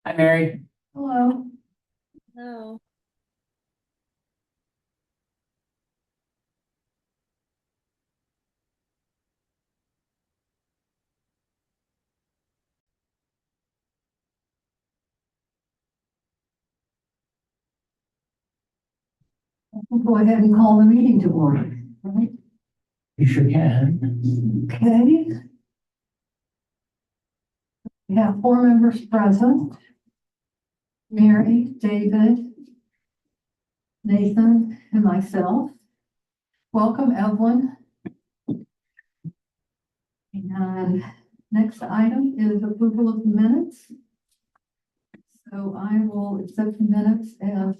Hi, Mary. Hello. No. We'll go ahead and call the meeting to order. Right? You sure can. Okay. We have 4 members present. Mary, David, Nathan, and myself. Welcome, Evelyn. And next item is approval of minutes. So I will accept the minutes as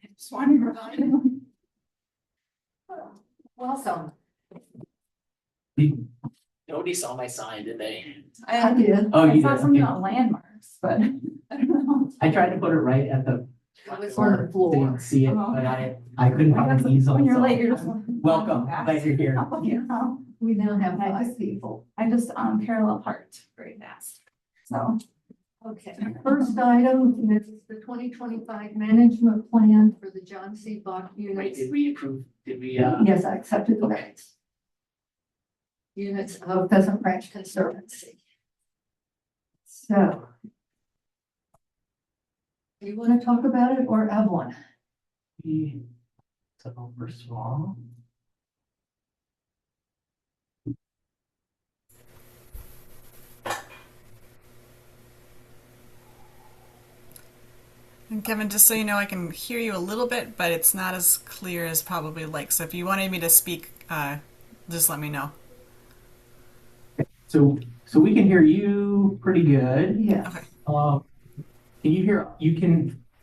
just one provided. Welcome. Nobody saw my sign, did they? I did. Oh, I you saw did? something Okay. on landmarks, but I don't know. I tried to put it right at the It was on the floor. Didn't see it, Oh. but I couldn't find the easel. When you're so- late, you're just. Welcome, glad you're here. You know, We now have 5 people. I just parallel parked very fast, so. Okay, first item is the 2025 management plan for the John C. Bach Wait, units. did we approve, did we, Yes, I accepted the minutes. Units of Pheasant Branch Conservancy. So. Do you want to talk about it or Evelyn? so first of all. And Kevin, just so you know, I can hear you a little bit, but it's not as clear as probably like. So if you wanted me to speak, just let me know. So we can hear you pretty good. Yeah. Okay. Can you hear,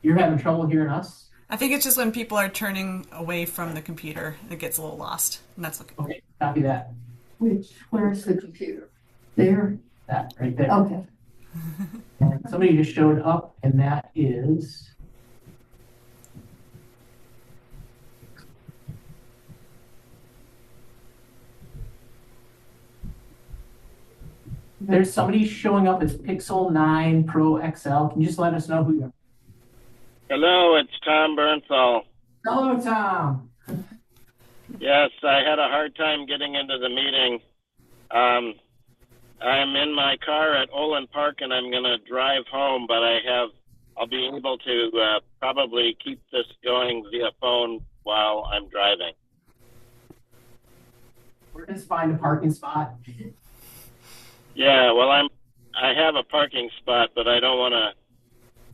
you're having trouble hearing us? I think it's just when people are turning away from the computer, it gets a little lost, and that's okay. Okay, copy that. Where's the computer? There? That right there. Okay. And somebody just showed up, and that is. There's somebody showing up as Pixel 9 Pro XL. Can you just let us know who you are? Hello, it's Tom Bernthal. Hello, Tom. Yes, I had a hard time getting into the meeting. I'm in my car at Olin Park and I'm going to drive home, but I'll be able to probably keep this going via phone while I'm driving. Where does find a parking spot? Yeah, well, I have a parking spot, but I don't want to.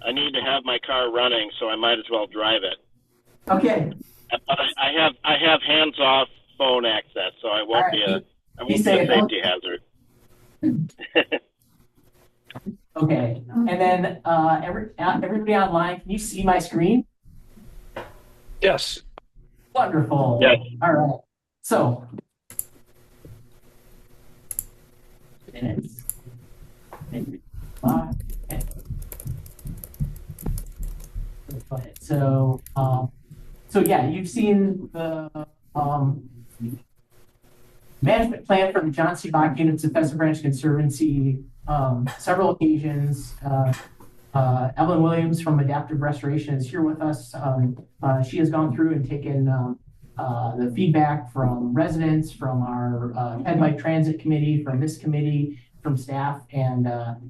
I need to have my car running, so I might as well drive it. Okay. But I have hands-off phone access, so I won't be a safety hazard. Okay. And then everybody online, can you see my screen? Yes. Wonderful. Yes. All right. So. Minutes. So yeah, you've seen the management plan for the John C. Bach units of Pheasant Branch Conservancy several occasions. Evelyn Williams from Adaptive Restoration is here with us. She has gone through and taken the feedback from residents, from our Headlight Transit Committee, from this committee, from staff, and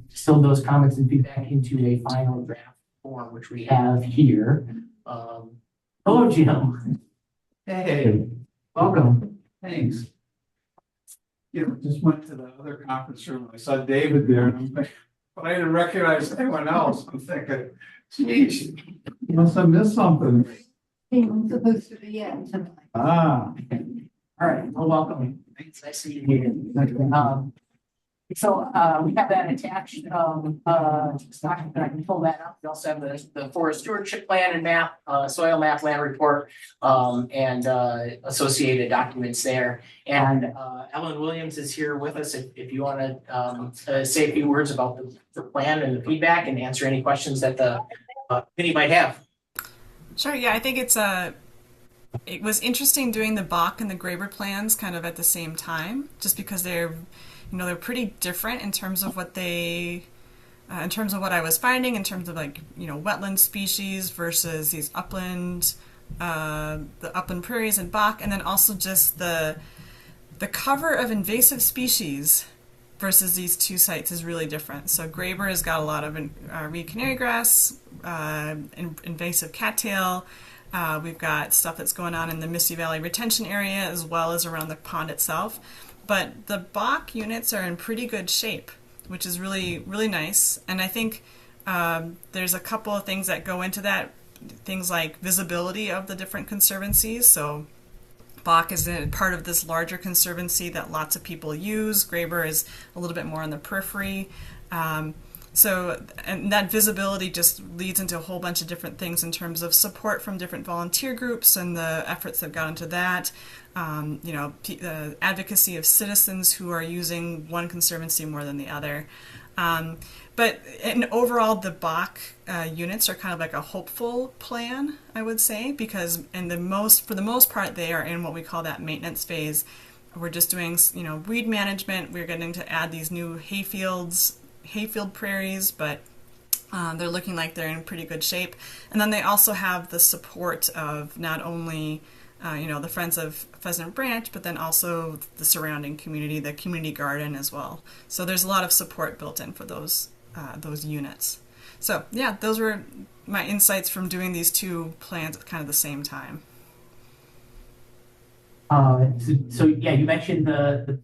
distilled those comments and feedback into a final draft form, which we have here. Hello, Jim. Hey, Welcome. thanks. Just went to the other conference room. I saw David there, and I'm like, but I didn't recognize anyone else. I'm thinking, geez, you must have missed something. I'm supposed to be in tonight. Ah, All right. Well, welcome. It's nice to see you here. So we have that attached document. I can pull that up. We also have the forest stewardship plan and map, soil map, land report, and associated documents there. And Ellen Williams is here with us if you want to say a few words about the plan and the feedback and answer any questions that the committee might have. Sure. Yeah, I think it was interesting doing the Bach and the Graber plans kind of at the same time, just because they're pretty different in terms of what they in terms of what I was finding, in terms of like, wetland species versus these upland, the upland prairies and bog, and then also just the cover of invasive species versus these two sites is really different. So Graber has got a lot of reed canary grass, invasive cattail. We've got stuff that's going on in the Misty Valley retention area as well as around the pond itself. But the bog units are in pretty good shape, which is really, really nice. And I think there's a couple of things that go into that, things like visibility of the different conservancies. So Bach is a part of this larger conservancy that lots of people use. Graber is a little bit more on the periphery. And that visibility just leads into a whole bunch of different things in terms of support from different volunteer groups and the efforts that got into that. Advocacy of citizens who are using one conservancy more than the other. But overall, the Bach units are kind of like a hopeful plan, I would say, because for the most part, they are in what we call that maintenance phase. We're just doing, weed management. We're getting to add these new hayfield prairies, but they're looking like they're in pretty good shape. And then they also have the support of not only the Friends of Pheasant Branch, but then also the surrounding community, the community garden as well. So there's a lot of support built in for those units. So yeah, those were my insights from doing these two plans at kind of the same time. So yeah, you mentioned the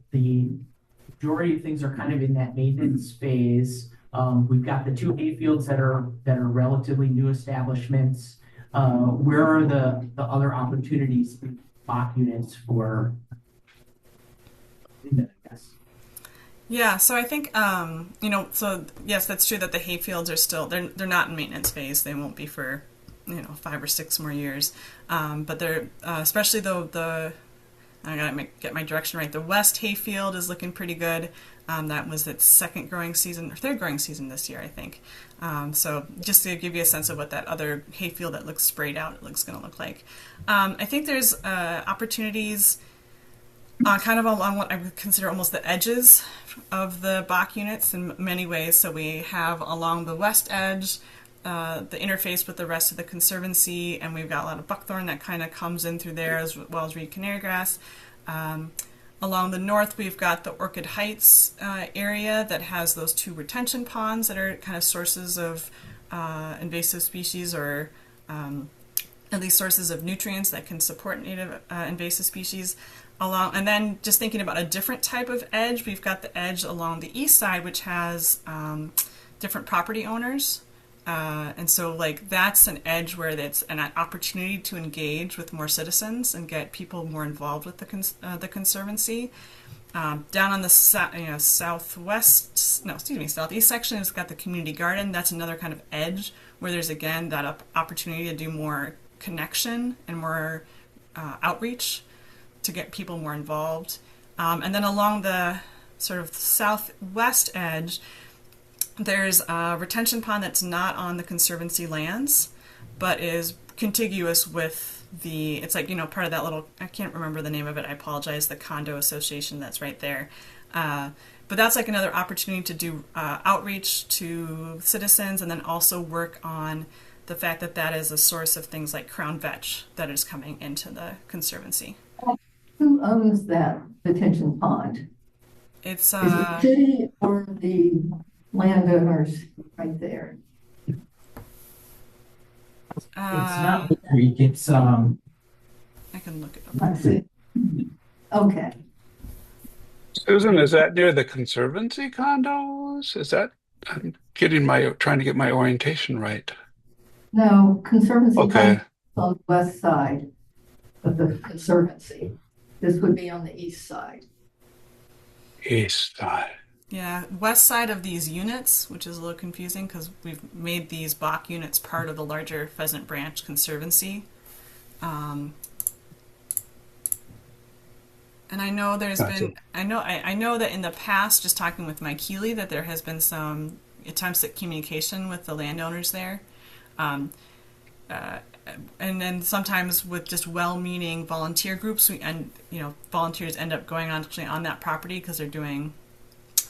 majority of things are kind of in that maintenance phase. We've got the two hayfields that are relatively new establishments. Where are the other opportunities in Bach units for, I guess? Yeah, so I think so yes, that's true that the hayfields are still they're not in maintenance phase. They won't be for 5 or 6 more years. But they're especially though I gotta get my direction right. The west hayfield is looking pretty good. That was its second growing season, or third growing season this year, I think. So just to give you a sense of what that other hayfield that looks sprayed out looks going to look like. I think there's opportunities kind of along what I would consider almost the edges of the Bach units in many ways. So we have along the west edge, the interface with the rest of the conservancy, and we've got a lot of buckthorn that kind of comes in through there as well as reed canary grass. Along the north, we've got the Orchid Heights area that has those 2 retention ponds that are kind of sources of invasive species, or at least sources of nutrients that can support native invasive species. And then just thinking about a different type of edge, we've got the edge along the east side, which has different property owners. And so like that's an edge where it's an opportunity to engage with more citizens and get people more involved with the conservancy. Down on the southeast section has got the community garden. That's another kind of edge where there's again that opportunity to do more connection and more outreach to get people more involved. And then along the sort of southwest edge, there's a retention pond that's not on the conservancy lands, but is contiguous with it's like, part of that little, I can't remember the name of it, I apologize, the condo association that's right there. But that's like another opportunity to do outreach to citizens, and then also work on the fact that that is a source of things like crown vetch that is coming into the conservancy. Who owns that retention pond? It's Is it the city or the landowners right there? It's not the creek, it's I can look it up. Let's see. Okay. Susan, is that near the Conservancy condos? Is that, I'm trying to get my orientation right. No, Conservancy Okay. is on the west side of the Conservancy. This would be on the east side. East side. Yeah, west side of these units, which is a little confusing because we've made these Bach units part of the larger Pheasant Branch Conservancy. And I know there's Gotcha. been, I know that in the past, just talking with Mike Healy, that there has been some attempts at communication with the landowners there. And then sometimes with just well-meaning volunteer groups, volunteers end up going on actually on that property because they're doing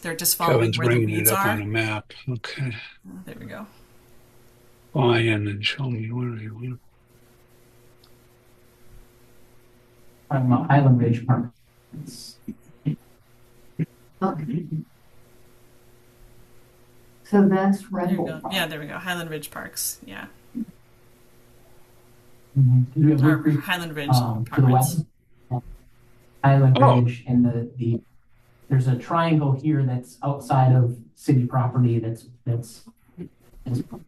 they're just following Kevin's where the bringing it weeds up are. on a map. Okay. There we go. Fly in and show me where you want. Talking about Highland Ridge Apartments. Okay. So that's There Red we Bull go. Park. Yeah, there we go. Highland Ridge Parks. Yeah. We have Or Wood Creek, Highland Ridge to the Apartments. west, Highland Oh. Ridge, and there's a triangle here that's outside of city property that's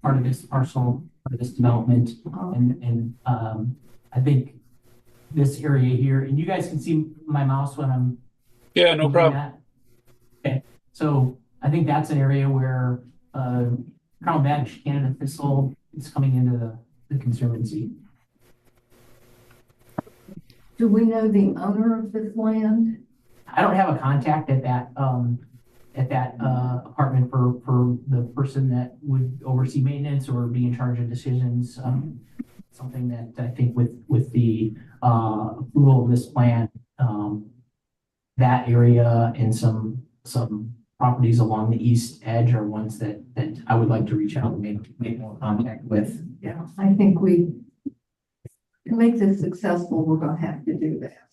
part of this parcel, part of this development. And I think this area here, and you guys can see my mouse when I'm Yeah, no moving problem. that. Okay, so I think that's an area where Crown Badge, Canada Thistle is coming into the Conservancy. Do we know the owner of this land? I don't have a contact at that apartment for the person that would oversee maintenance or be in charge of decisions. Something that I think with the approval of this plan, that area and some properties along the east edge are ones that I would like to reach out and make more contact with. Yeah, I think to make this successful, we're gonna have to do that.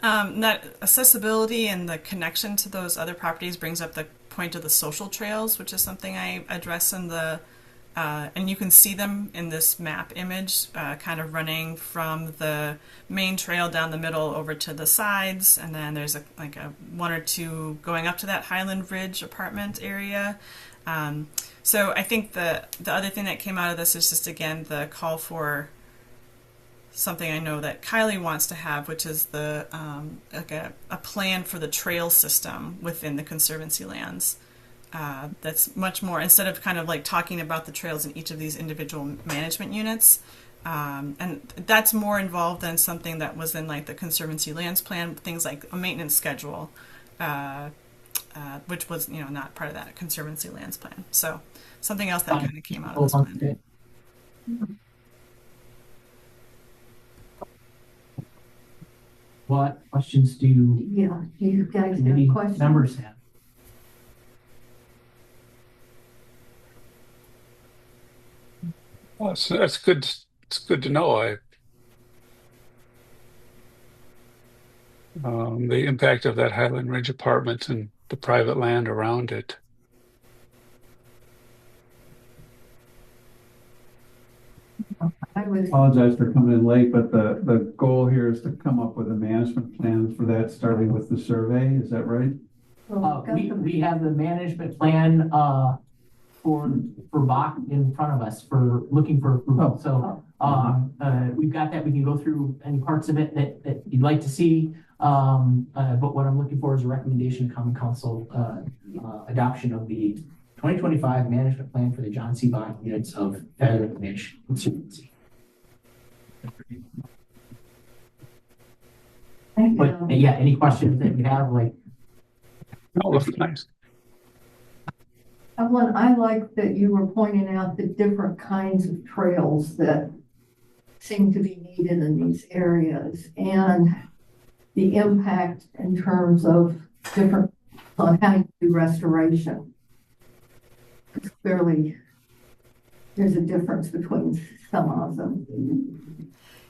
That accessibility and the connection to those other properties brings up the point of the social trails, which is something I address in the, and you can see them in this map image, kind of running from the main trail down the middle over to the sides, and then there's a one or two going up to that Highland Ridge apartment area. So I think the other thing that came out of this is just, again, the call for something I know that Kylie wants to have, which is the a plan for the trail system within the Conservancy lands. That's much more, instead of kind of like talking about the trails in each of these individual management units, and that's more involved than something that was in like the Conservancy lands plan, things like a maintenance schedule, which was not part of that Conservancy lands plan. So something else that kind of came out of this plan. What questions do Yeah, do you guys have committee questions? members have? Well, so that's good. It's good to know. The impact of that Highland Ridge apartment and the private land around it. I was, Apologize for coming in late, but the goal here is to come up with a management plan for that, starting with the survey. Is that right? well, got the- We have the management plan for Bach in front of us for looking for approval. So we've got that. We can go through any parts of it that you'd like to see. But what I'm looking for is a recommendation to common council adoption of the 2025 management plan for the John C. Bach units of Highland Ridge Conservancy. Thank But you. yeah, any questions that you have, like, Oh, looks nice. Evelyn, I like that you were pointing out the different kinds of trails that seem to be needed in these areas and the impact in terms of different, on how you do restoration. Clearly, there's a difference between some of them.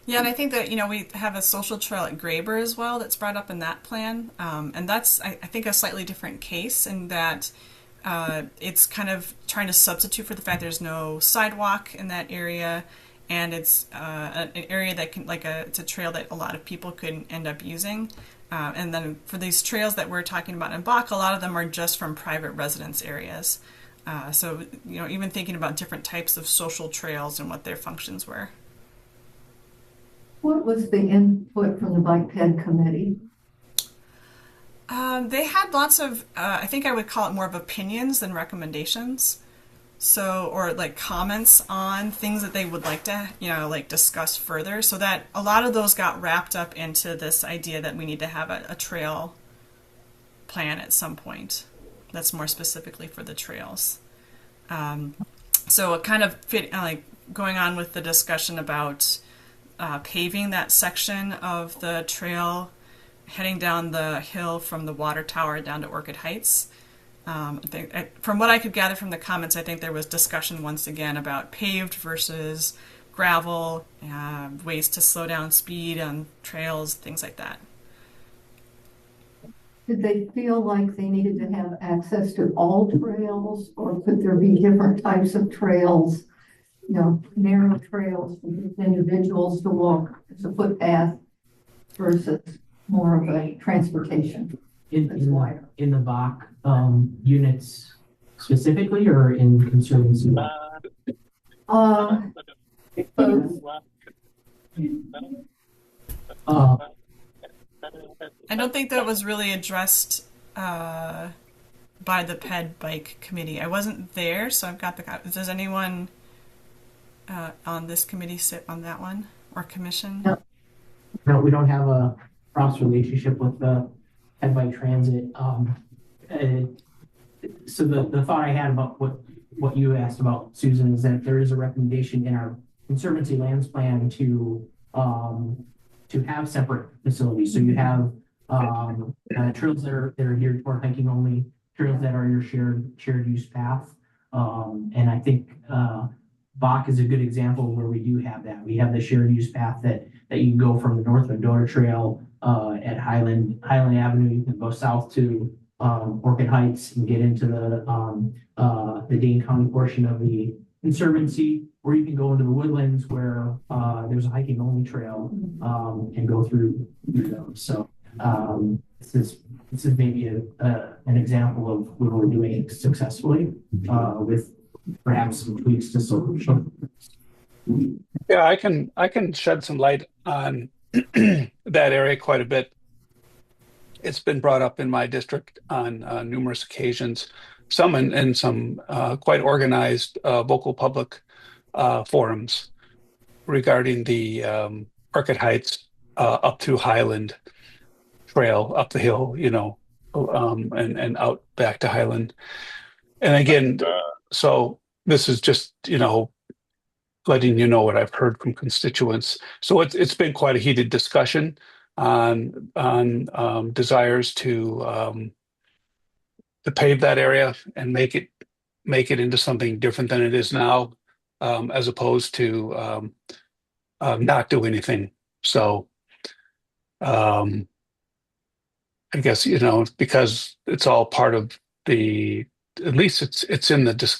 Yeah, and I think that we have a social trail at Graber as well that's brought up in that plan, and that's I think a slightly different case in that it's kind of trying to substitute for the fact there's no sidewalk in that area, and it's an area that can it's a trail that a lot of people could end up using, and then for these trails that we're talking about in Bach, a lot of them are just from private residence areas. So even thinking about different types of social trails and what their functions were. What was the input from the Bike Ped Committee? They had lots of, I think I would call it more of opinions than recommendations. So, or like comments on things that they would like to, discuss further. So that a lot of those got wrapped up into this idea that we need to have a trail plan at some point that's more specifically for the trails. So it kind of fit, going on with the discussion about paving that section of the trail heading down the hill from the water tower down to Orchid Heights. From what I could gather from the comments, I think there was discussion once again about paved versus gravel, ways to slow down speed on trails, things like that. Did they feel like they needed to have access to all trails, or could there be different types of trails? Narrow trails for individuals to walk as a footpath versus more of a transportation. That's wider. In the Bach units specifically, or in Conservancy? Both. I don't think that was really addressed by the Ped Bike Committee. I wasn't there, so I've got the. Does anyone on this committee sit on that one or commission? No, we don't have a cross relationship with the Head Bike Transit. So the thought I had about what you asked about, Susan, is that there is a recommendation in our Conservancy lands plan to have separate facilities. So you have trails that are geared toward hiking only, trails that are your shared use path, and I think Bach is a good example where we do have that. We have the shared use path that you can go from the North Mendota Trail at Highland Avenue. You can go south to Orchid Heights and get into the Dane County portion of the Conservancy, or you can go into the woodlands where there's a hiking only trail and go through those. So this is maybe an example of where we're doing it successfully with perhaps some tweaks to solution. Yeah, I can shed some light on that area quite a bit. It's been brought up in my district on numerous occasions, some in some quite organized vocal public forums regarding the Orchid Heights up to Highland Trail, up the hill, and out back to Highland. And again, so this is just, letting you know what I've heard from constituents. So it's been quite a heated discussion on desires to pave that area and make it into something different than it is now, as opposed to not do anything. So I guess because it's all part of at least it's in the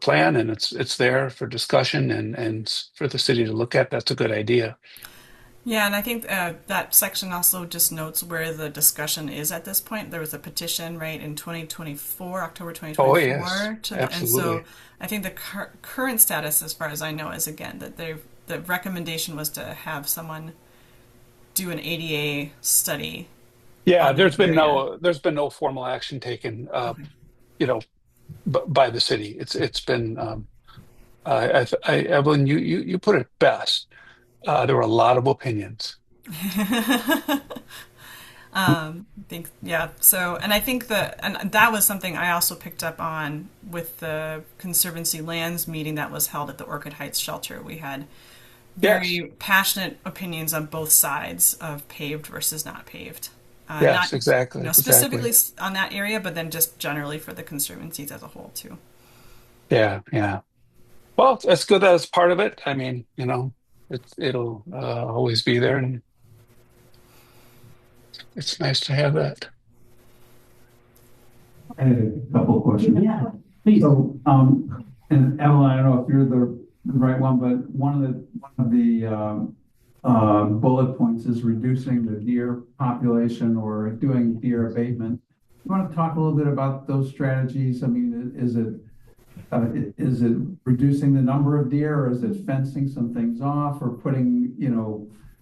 plan, and it's there for discussion and for the city to look at. That's a good idea. Yeah, and I think that section also just notes where the discussion is at this point. There was a petition, right, in 2024, October 2024. Oh, yes, absolutely. And so I think the current status, as far as I know, is again that the recommendation was to have someone do an ADA study. Yeah, there's been no formal action taken, by the city. It's been Evelyn, you put it best. There were a lot of opinions. So, and I think that was something I also picked up on with the Conservancy lands meeting that was held at the Orchid Heights shelter. We had very passionate opinions on both sides of paved versus not paved. Yes, not, exactly. Specifically on that area, but then just generally for the conservancies as a whole too. Yeah. Well, it's good that it's part of it. I mean, it'll always be there, and it's nice to have that. I had a couple of questions. Yeah, please. So, and Evelyn, I don't know if you're the right one, but one of the bullet points is reducing the deer population or doing deer abatement. You want to talk a little bit about those strategies? I mean, is it reducing the number of deer, or is it fencing some things off, or putting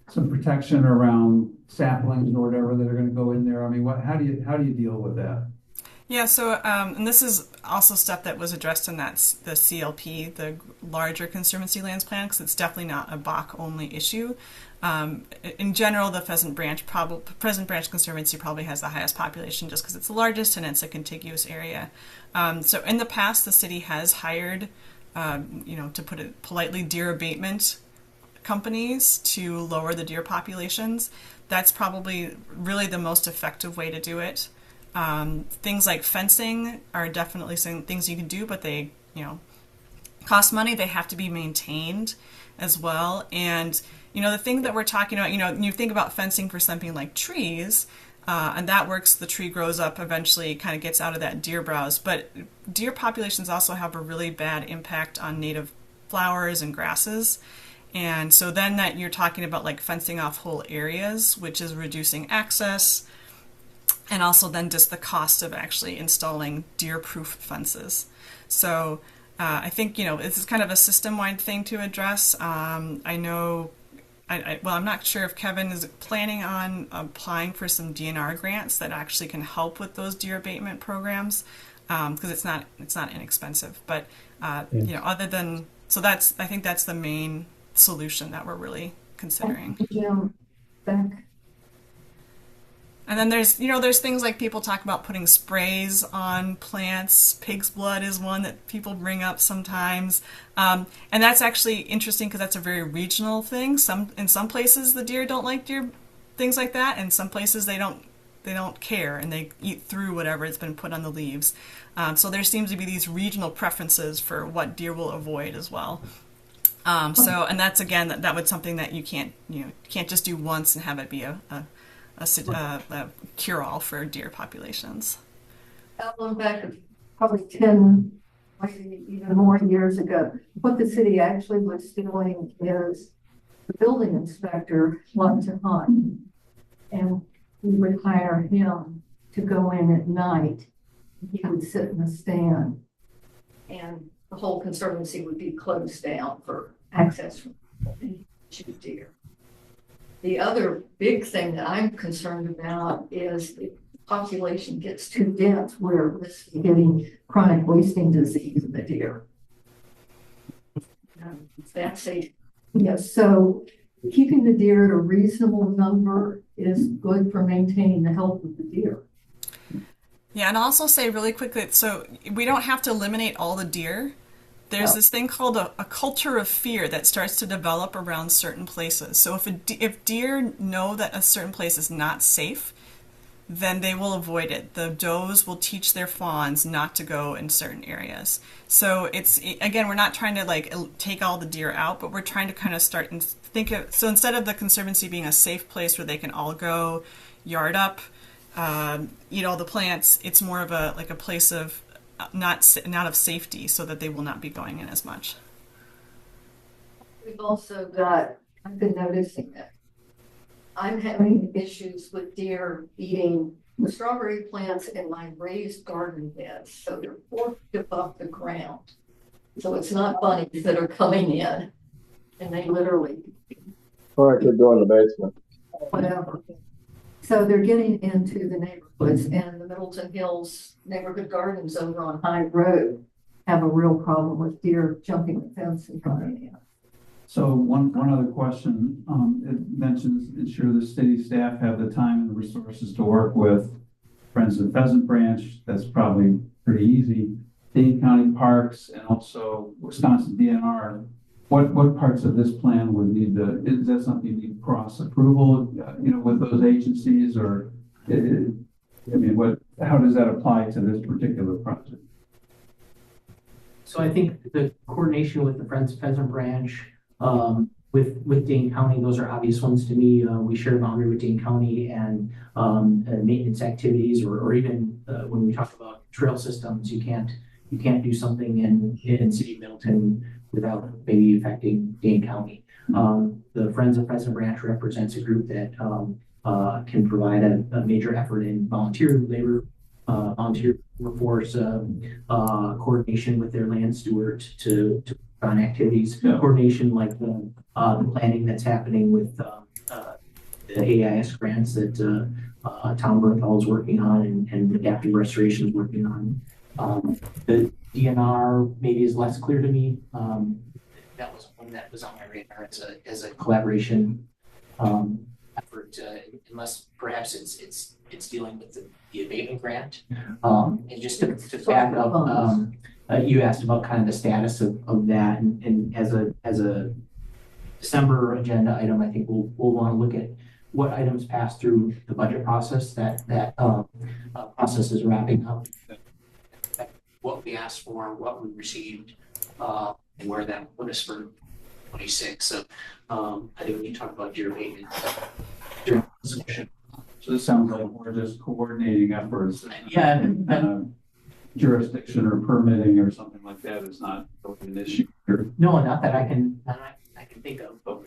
some protection around saplings or whatever that are going to go in there? I mean, how do you deal with that? Yeah, so and this is also stuff that was addressed in the CLP, the larger Conservancy lands plan, because it's definitely not a Bach only issue. In general, the Pheasant Branch Conservancy probably has the highest population just because it's the largest and it's a contiguous area. So in the past, the city has hired, to put it politely, deer abatement companies to lower the deer populations. That's probably really the most effective way to do it. Things like fencing are definitely some things you can do, but they, cost money. They have to be maintained as well. And, the thing that we're talking about, you think about fencing for something like trees, and that works. The tree grows up, eventually kind of gets out of that deer browse. But deer populations also have a really bad impact on native flowers and grasses. And so then that you're talking about like fencing off whole areas, which is reducing access, and also then just the cost of actually installing deer-proof fences. So I think, this is kind of a system-wide thing to address. I know, I'm not sure if Kevin is planning on applying for some DNR grants that actually can help with those deer abatement programs, because it's not inexpensive. But, other than, so I think that's the main solution that we're really considering. Jim, back. And then there's things like people talk about putting sprays on plants. Pig's blood is one that people bring up sometimes. And that's actually interesting because that's a very regional thing. In some places the deer don't like things like that, and some places they don't care and they eat through whatever has been put on the leaves. So there seems to be these regional preferences for what deer will avoid as well. And that's again that was something that you can't just do once and have it be a cure-all for deer populations. Going back probably 10, maybe even more years ago, what the city actually was doing is the building inspector wanted to hunt, and we would hire him to go in at night. He would sit in the stand, and the whole conservancy would be closed down for access from shoot deer. The other big thing that I'm concerned about is the population gets too dense, where we're getting chronic wasting disease in the deer. That's so keeping the deer at a reasonable number is good for maintaining the health of the deer. Yeah, and I'll also say really quickly, so we don't have to eliminate all the deer. There's this thing called a culture of fear that starts to develop around certain places. So if deer know that a certain place is not safe, then they will avoid it. The does will teach their fawns not to go in certain areas. So again, we're not trying to take all the deer out, but we're trying to kind of start and so instead of the Conservancy being a safe place where they can all go, yard up, eat all the plants, it's more of a place of not of safety, so that they will not be going in as much. We've also got, I've been noticing that I'm having issues with deer eating the strawberry plants in my raised garden beds. So they're 4 feet above the ground. So it's not bunnies that are coming in, and they literally. Or I could go in the basement. Whatever. So they're getting into the neighborhoods, and the Middleton Hills neighborhood gardens over on High Road have a real problem with deer jumping the fence and coming in. So one other question, it mentions ensure the city staff have the time and the resources to work with Friends of Pheasant Branch. That's probably pretty easy. Dane County Parks and also Wisconsin DNR. What parts of this plan would need is that something you need cross approval, with those agencies, or, how does that apply to this particular project? So I think the coordination with the Friends of Pheasant Branch, with Dane County, those are obvious ones to me. We share a boundary with Dane County, and maintenance activities, or even when we talk about trail systems, you can't do something in City of Middleton without maybe affecting Dane County. The Friends of Pheasant Branch represents a group that can provide a major effort in volunteer labor, volunteer workforce, coordination with their land steward to on activities, coordination like the planning that's happening with the AIS grants that Tom Berthel is working on, and Adaptive Restoration is working on. The DNR maybe is less clear to me. That was one that was on my radar as a collaboration effort, unless perhaps it's dealing with the abatement grant. And just to back up, you asked about kind of the status of that, and as a December agenda item, I think we'll want to look at what items pass through the budget process. That process is wrapping up. What we asked for, what we received, and where that would put us for 26. So I think we need to talk about your maintenance during the discussion. So this sounds like we're just coordinating efforts. Yeah. Jurisdiction or permitting or something like that is not really an issue here. No, not that I can think of. But,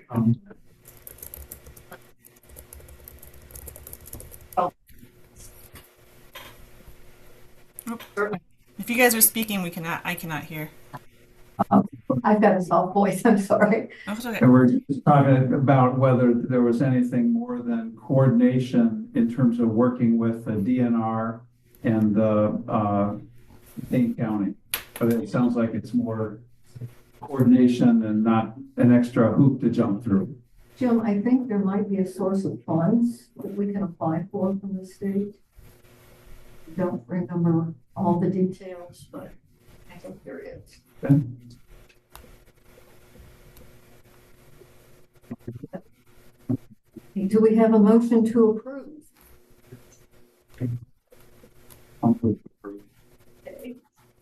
If you guys are speaking, I cannot hear. I've got a soft voice, I'm sorry. Oh, it's okay. And we're just talking about whether there was anything more than coordination in terms of working with the DNR and the Dane County. But it sounds like it's more coordination and not an extra hoop to jump through. Jim, I think there might be a source of funds that we can apply for from the state. Don't remember all the details, but I think there is. Okay. Do we have a motion to approve? Okay.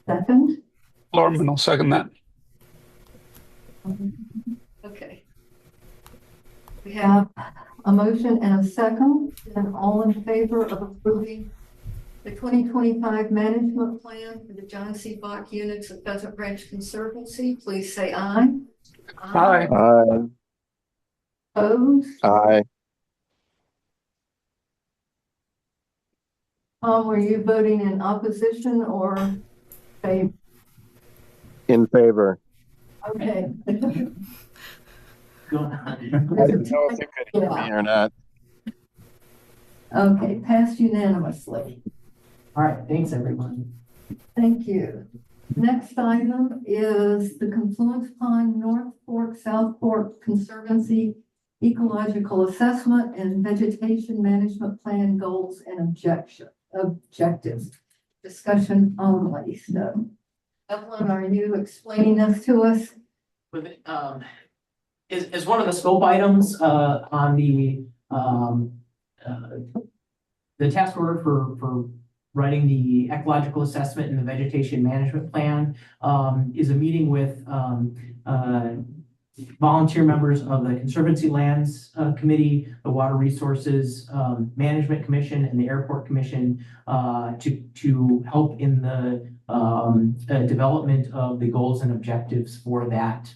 Second? Lorman will second that. Okay. We have a motion and a second, and all in favor of approving the 2025 management plan for the John C. Bach units of Pheasant Ranch Conservancy, please say aye. Aye. Aye. Opposed? Aye. Were you voting in opposition or favor? In favor. Okay. Go on. I didn't know if you could hear me or not. Okay, passed unanimously. All right, thanks everyone. Thank you. Next item is the Confluence Pond North Fork South Fork Conservancy Ecological Assessment and Vegetation Management Plan Goals and Objectives. Discussion only. So, Evelyn, are you explaining this to us? With it, is one of the scope items on the task order for writing the ecological assessment and the vegetation management plan is a meeting with volunteer members of the Conservancy Lands Committee, the Water Resources Management Commission, and the Airport Commission to help in the development of the goals and objectives for that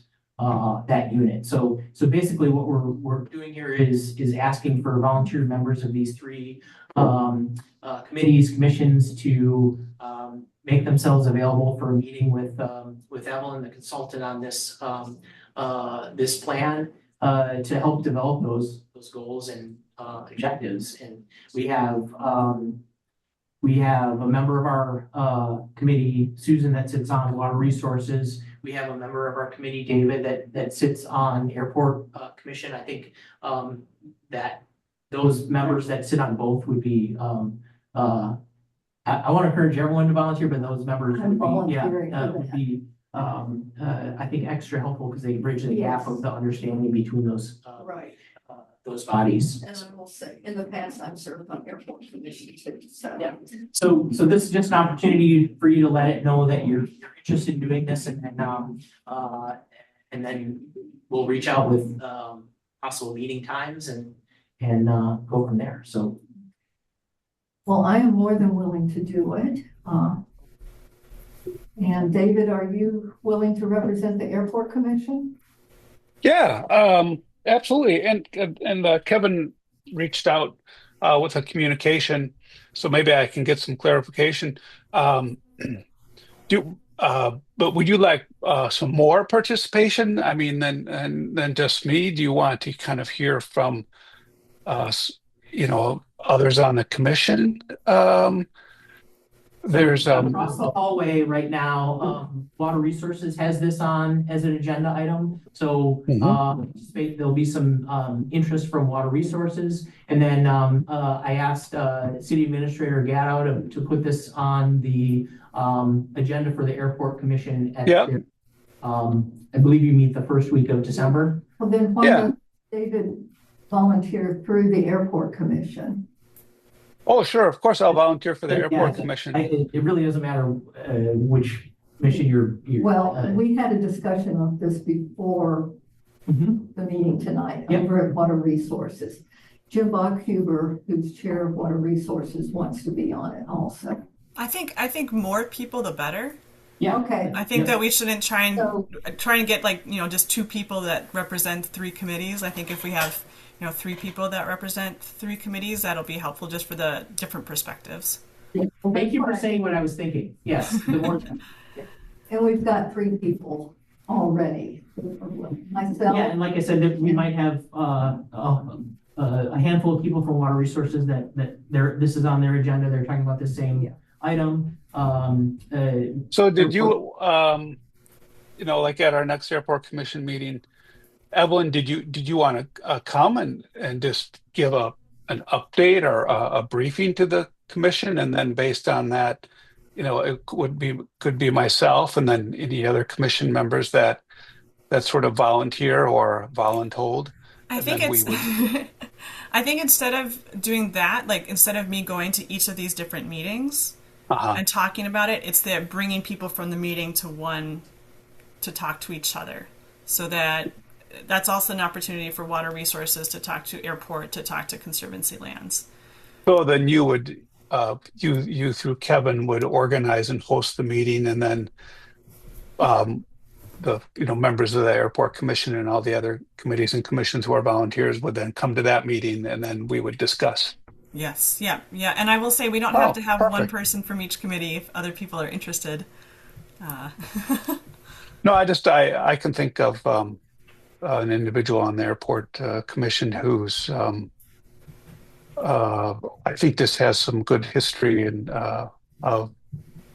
unit. So basically what we're doing here is asking for volunteer members of these three committees, commissions to make themselves available for a meeting with Evelyn, the consultant on this this plan to help develop those goals and objectives. And we have a member of our committee, Susan, that sits on Water Resources. We have a member of our committee, David, that sits on Airport Commission. I think that those members that sit on both would be, I want to encourage everyone to volunteer, but those members would be, I think, extra helpful because they bridge the gap of the understanding between those Right. Those bodies. And I will say, in the past, I'm served on Airport Commission too, so. Yeah. So this is just an opportunity for you to let it know that you're interested in doing this, and then we'll reach out with possible meeting times and go from there. So. Well, I am more than willing to do it. And David, are you willing to represent the Airport Commission? Yeah, absolutely. And Kevin reached out with a communication, so maybe I can get some clarification. But would you like some more participation? I mean, than just me? Do you want to kind of hear from others on the commission? There's across the hallway right now, Water Resources has this on as an agenda item. So there'll be some interest from Water Resources. And then I asked City Administrator Gatto to put this on the agenda for the Airport Commission at I believe you meet the first week of December. Well, then why Yeah. don't David volunteer through the airport commission? Oh, sure. Of course, I'll volunteer for the Yeah, airport commission. it really doesn't matter which mission you're. Well, we had a discussion of this before Mhm. the meeting tonight Yep. over at Water Resources. Jim Bachhuber, who's chair of Water Resources, wants to be on it also. I think more people the better. Yeah. Okay. I think Yep. that we shouldn't try So- and get like, just two people that represent three committees. I think if we have, three people that represent three committees, that'll be helpful just for the different perspectives. Well, thank you for saying what I was thinking. Yes, the more. And we've got 3 people already. Myself. Yeah, and like I said, that we might have a handful of people from Water Resources that this is on their agenda. They're talking about the same item. So did you, like at our next airport commission meeting, Evelyn, did you want to come and just give an update or a briefing to the commission, and then based on that, it could be myself and then any other commission members that sort of volunteer or voluntold. I think I think instead of doing that, like instead of me going to each of these different meetings and talking about it, it's that bringing people from the meeting to one to talk to each other, so that's also an opportunity for Water Resources to talk to airport, to talk to Conservancy lands. So then you would, you through Kevin would organize and host the meeting, and then the members of the airport commission and all the other committees and commissions who are volunteers would then come to that meeting, and then we would discuss. Yes, yeah. And I will say we don't have to have one perfect. person from each committee if other people are interested. No, I can think of an individual on the airport commission who's I think this has some good history and of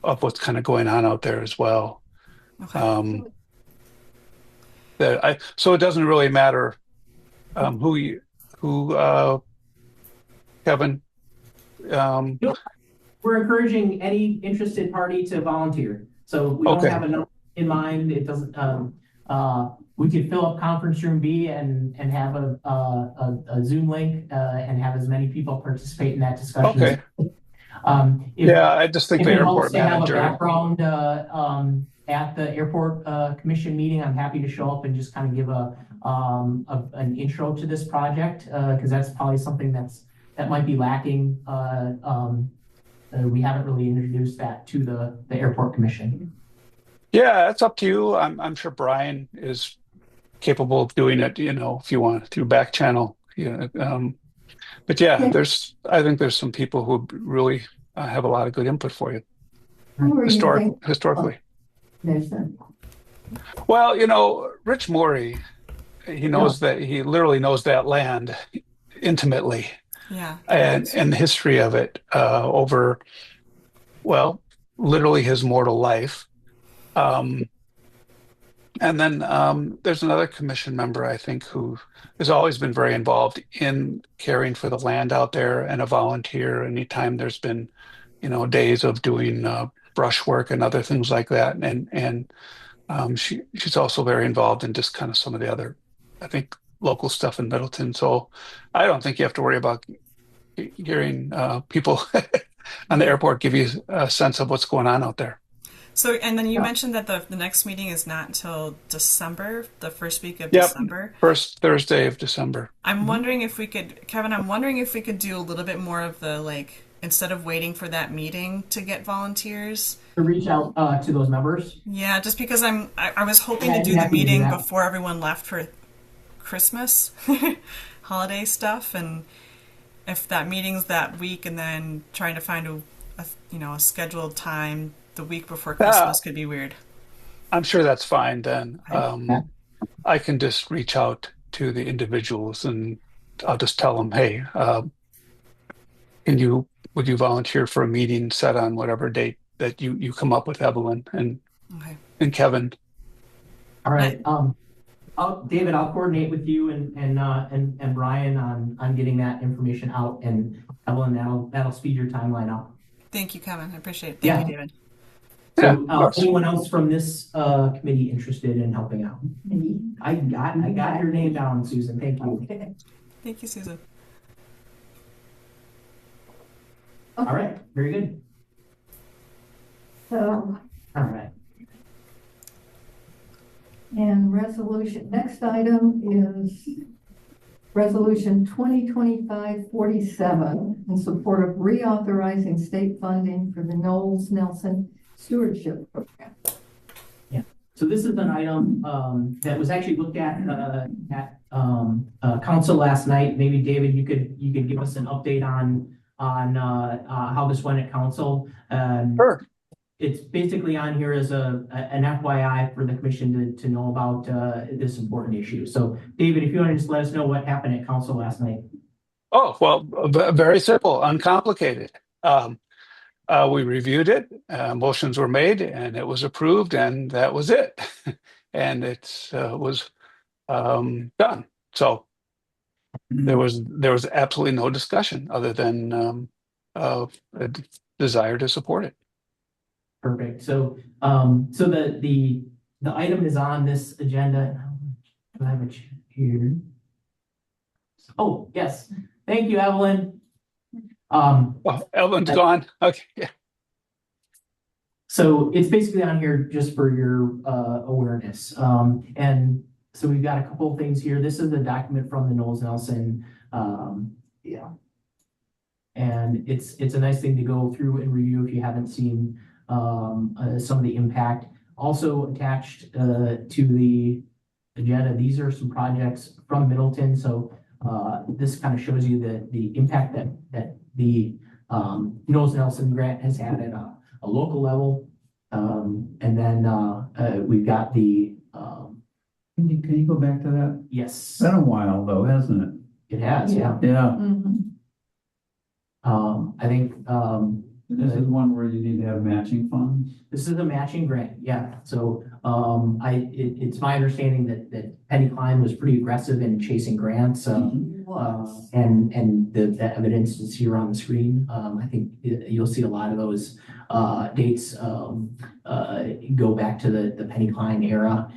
what's kind of going on out there as well. Okay. So it doesn't really matter who Kevin. We're encouraging any interested party to volunteer. So we don't have a number in mind. It doesn't. We could fill up conference room B and have a Zoom link and have as many people participate in that discussion. Okay. I just think if the it airport helps to have manager. a background at the airport commission meeting, I'm happy to show up and just kind of give an intro to this project because that's probably something that might be lacking. We haven't really introduced that to the airport commission. Yeah, it's up to you. I'm sure Brian is capable of doing it, if you want through back channel. But yeah, I think there's some people who really have a lot of good input for you. Who are you thinking? Historically. Nathan? Well, Rich Morey, he knows that he literally knows that land intimately. Yeah. And the history of it over, literally his mortal life. And then there's another commission member, I think, who has always been very involved in caring for the land out there and a volunteer anytime there's been, days of doing brush work and other things like that. And she's also very involved in just kind of some of the other, I think, local stuff in Middleton. So I don't think you have to worry about hearing people on the airport give you a sense of what's going on out there. So, and then you mentioned that the next meeting is not until December, the first week of December. First Thursday of December. I'm wondering if we could, Kevin, do a little bit more of the, instead of waiting for that meeting to get volunteers. To reach out to those members. Yeah, just because I was hoping to do the meeting before everyone left for Christmas, holiday stuff, and if that meeting's that week and then trying to find a scheduled time the week before Christmas could be weird. I'm sure that's fine then. I can just reach out to the individuals and I'll just tell them, hey, would you volunteer for a meeting set on whatever date that you come up with, Evelyn and Kevin. All right. David, I'll coordinate with you and Brian on getting that information out, and Evelyn, that'll speed your timeline up. Thank you, Kevin. I appreciate it. Thank you, David. Yeah, So, of course. anyone else from this, committee interested in helping out? Me. I got your name down, Susan, thank you. Okay. Thank you, Susan. All right, very good. So, All right. and next item is Resolution 2025-47 in support of reauthorizing state funding for the Knowles Nelson Stewardship Program. So this is an item, that was actually looked at council last night. Maybe David, you could give us an update on how this went at council. Sure. It's basically on here as an FYI for the commission to know about this important issue. So David, if you want to just let us know what happened at council last night. Oh, well, very simple, uncomplicated. We reviewed it, motions were made, and it was approved, and that was it. And it was done. So there was absolutely no discussion other than a desire to support it. Perfect. So the item is on this agenda. Do I have a chat here? Oh, yes. Thank you, Evelyn. Oh, Evelyn's gone. Okay. Yeah. So it's basically on here just for your awareness. And so we've got a couple of things here. This is the document from the Knowles Nelson. Yeah. And it's a nice thing to go through and review if you haven't seen some of the impact. Also attached to the agenda, these are some projects from Middleton. So this kind of shows you the impact that the Knowles Nelson grant has had at a local level. And then we've got the Can you go back to that? yes, It's been a while though, hasn't it? it has, yeah. Yeah. Mhm. I think This is one where you need to have matching funds. this is a matching grant, yeah. So it's my understanding that Penny Klein was pretty aggressive in chasing grants. Was. And the evidence is here on the screen. I think you'll see a lot of those dates go back to the Penny Klein era.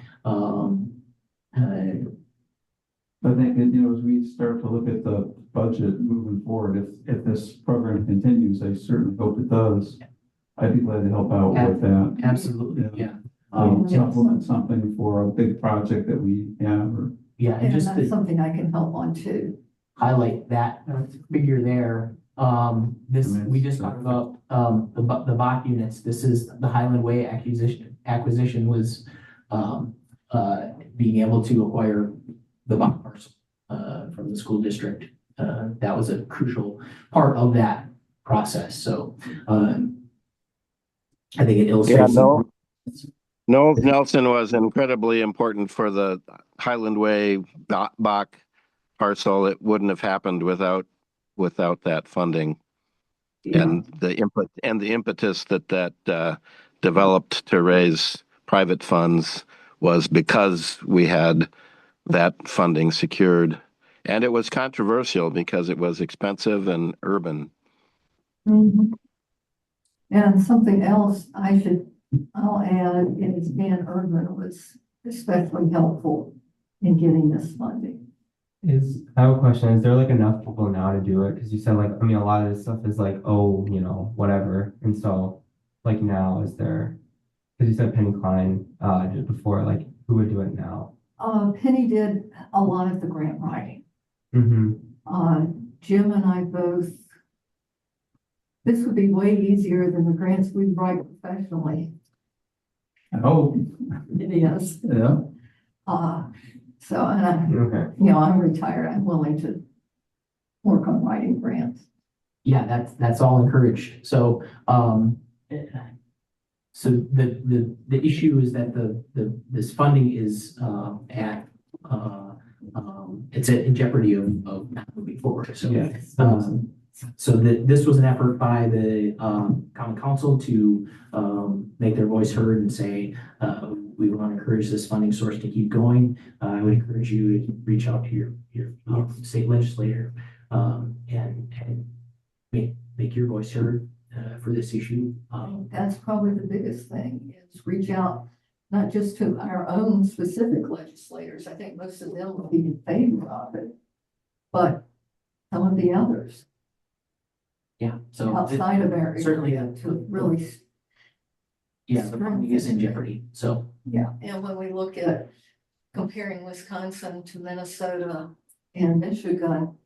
I think that, as we start to look at the budget moving forward, if this program continues, I certainly hope it does. I'd be glad to help out with that. Absolutely, yeah. Supplement something for a big project that we have, or Yeah, and And just that's to something I can help on too. highlight that figure there, we just talked about the Bach units. This is the Highland Way acquisition was being able to acquire the Bach parcel from the school district. That was a crucial part of that process. So I think it illustrates. No, Nelson was incredibly important for the Highland Way Bach parcel. It wouldn't have happened without that funding. Yeah. And the impetus that developed to raise private funds was because we had that funding secured. And it was controversial because it was expensive and urban. Mhm. And something else I'll add is Dan Erdman was especially helpful in getting this funding. I have a question. Is there like enough people now to do it? Because you said a lot of this stuff is like, oh, whatever. And so like now is there, because you said Penny Klein did it before, like who would do it now? Penny did a lot of the grant writing. Mm-hmm. Jim and I both, this would be way easier than the grants we write professionally. I hope. It is. Yeah. So, and Okay. I'm retired. I'm willing to work on writing grants. Yeah, that's all encouraged. So so the issue is that this funding is it's in jeopardy of not moving forward. So Yes. This was an effort by the Common Council to make their voice heard and say we want to encourage this funding source to keep going. I would encourage you to reach out to your state legislator and make your voice heard for this issue. That's probably the biggest thing is reach out, not just to our own specific legislators. I think most of them will be in favor of it, but some of the others Yeah, so outside of our certainly, area to really, yeah, the funding is in jeopardy. So yeah. And when we look at comparing Wisconsin to Minnesota and Michigan,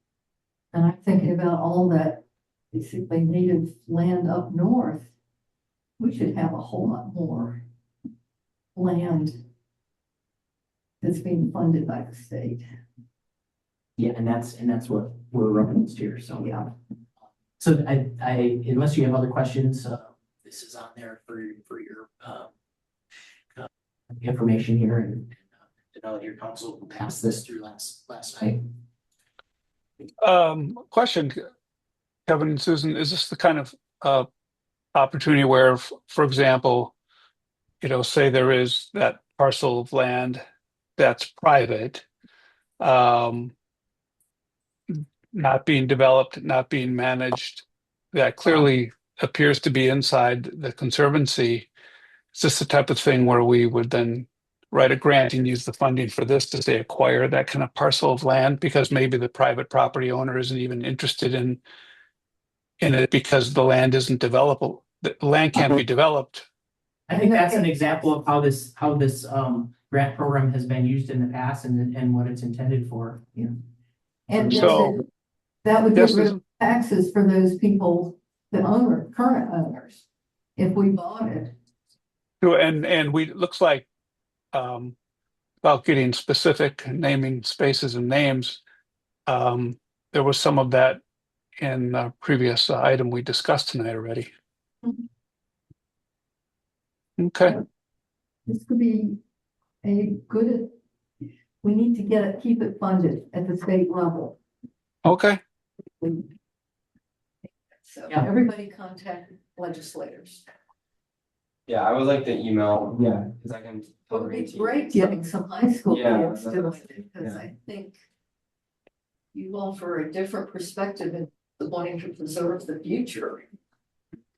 and I'm thinking about all that basically native land up north, we should have a whole lot more land that's being funded by the state. yeah, and that's what we're referenced here. So Yeah. So I unless you have other questions, this is on there for your information here, and to know that your council passed this through last night. Question, Kevin and Susan, is this the kind of opportunity where, for example, say there is that parcel of land that's private, not being developed, not being managed, that clearly appears to be inside the Conservancy. Is this the type of thing where we would then write a grant and use the funding for this to say acquire that kind of parcel of land because maybe the private property owner isn't even interested in it because the land isn't developable. The land can't be developed. I think that's an example of how this grant program has been used in the past and what it's intended for. Yeah. And So that would yes, get rid of taxes for those people, the current owners, if we bought it. and we looks like about getting specific, naming spaces and names. There was some of that in a previous item we discussed tonight already. Okay. This could be a good, we need to keep it funded at the state level. Okay. So Yeah. everybody contact legislators. Yeah, I would like the email, yeah, because I can. It would be great getting some high school Yeah, kids that's doing what I it, think, because yeah. I think you offer a different perspective in wanting to preserve the future.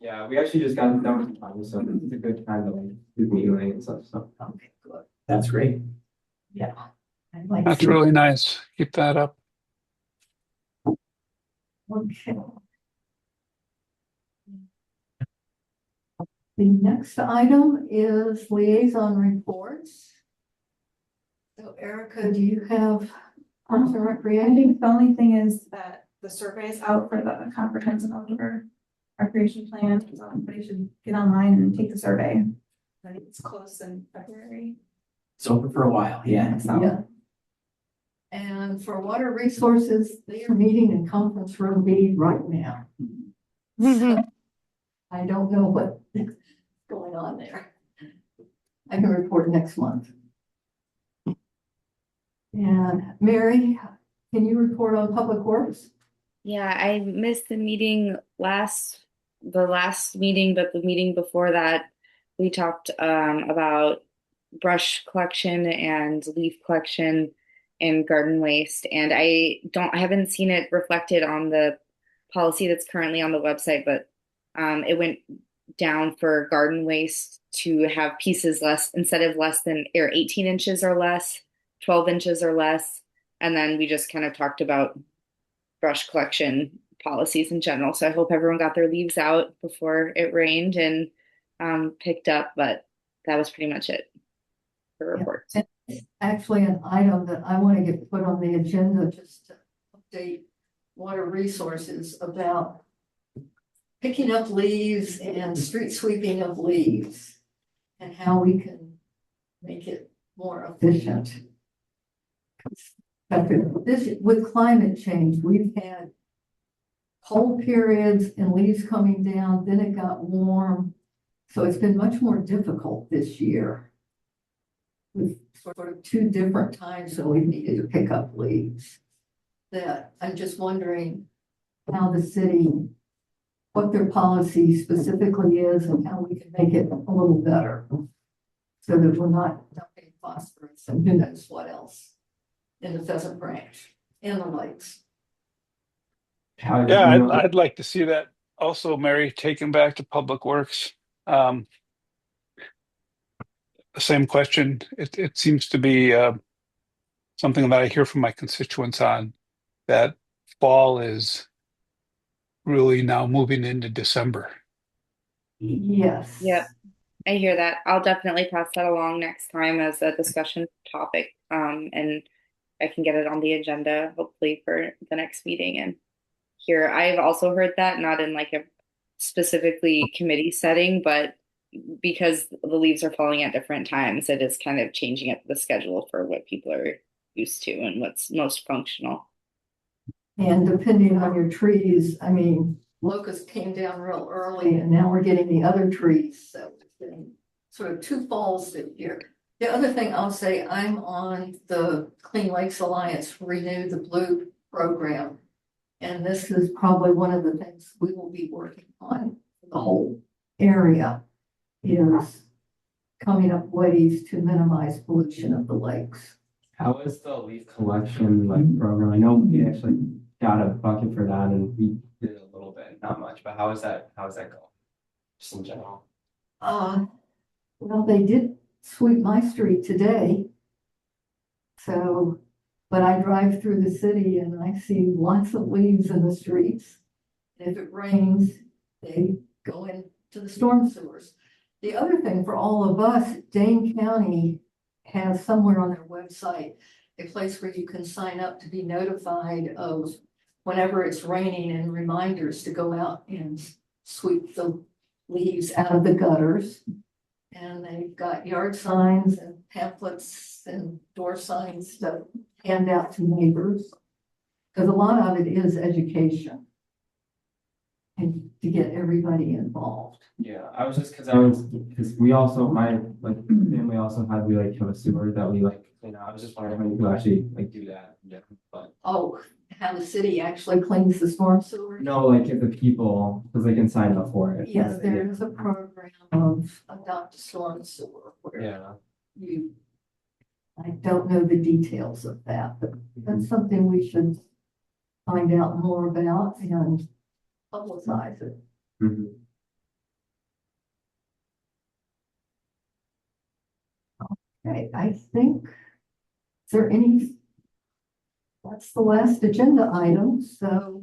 Yeah, we actually just got done with time, so it's a good time to like do meeting and stuff, so. Okay, good. That's great. Yeah. I'd like That's to- really nice. Keep that up. Okay. The next item is liaison reports. So Erica, do you have Parks and I Recreation? think the only thing is that the survey is out for the comprehensive outdoor recreation plan, so everybody should get online and take the survey. I think it's close in February. It's open for a while. Yeah. So Yeah. And for water resources, they are meeting in conference room B right now. So I don't know what's going on there. I can report next month. And Mary, can you report on Public Works? Yeah, I missed the last meeting, but the meeting before that, we talked about brush collection and leaf collection and garden waste. And I haven't seen it reflected on the policy that's currently on the website, but it went down for garden waste to have pieces instead of less than 18 inches or less, 12 inches or less. And then we just kind of talked about brush collection policies in general. So I hope everyone got their leaves out before it rained and picked up, but that was pretty much it for reports. Yeah. It's actually an item that I want to get put on the agenda just to update water resources about picking up leaves and street sweeping of leaves and how we can make it more efficient. With climate change, we've had cold periods and leaves coming down, then it got warm. So it's been much more difficult this year. With sort of two different times when we've needed to pick up leaves. That I'm just wondering how the city, what their policy specifically is and how we can make it a little better. So that we're not dumping phosphorus and who knows what else in the Pheasant Branch and the lakes. Yeah, I'd like to see that also, Mary, taken back to Public Works. Same question. It seems to be something that I hear from my constituents on, that fall is really now moving into December. Yes. Yep. I hear that. I'll definitely pass that along next time as a discussion topic. And I can get it on the agenda hopefully for the next meeting. And here, I've also heard that, not in like a specifically committee setting, but because the leaves are falling at different times, it is kind of changing up the schedule for what people are used to and what's most functional. And depending on your trees, I mean, locust came down real early and now we're getting the other trees. So it's been sort of two falls this year. The other thing I'll say, I'm on the Clean Lakes Alliance Renew the Blue program. And this is probably one of the things we will be working on for the whole area, is coming up ways to minimize pollution of the lakes. How is the leaf collection like program? I know we actually got a bucket for that and we did a little bit, not much, but how is that going? Just in general. Well, they did sweep my street today. So, but I drive through the city and I see lots of leaves in the streets. And if it rains, they go into the storm sewers. The other thing for all of us, Dane County has somewhere on their website a place where you can sign up to be notified of whenever it's raining and reminders to go out and sweep the leaves out of the gutters. And they've got yard signs and pamphlets and door signs to hand out to neighbors. Because a lot of it is education and to get everybody involved. Yeah, I was just because we also, my like family also had, we like have a sewer that we like, you know, I was just wondering how you could actually like do that. Yeah, but Oh, how the city actually cleans the storm sewer? no, like if the people, because they can sign up for it. Yes, there is a program of adopt a storm sewer where Yeah. I don't know the details of that, but that's something we should find out more about and publicize it. Mhm. Okay, I think, is there any, that's the last agenda item, so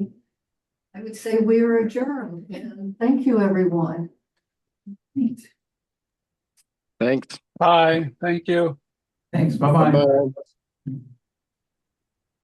I would say we are adjourned, and thank you, everyone. Thanks. Bye. Thank you. Thanks, bye-bye. Bye-bye.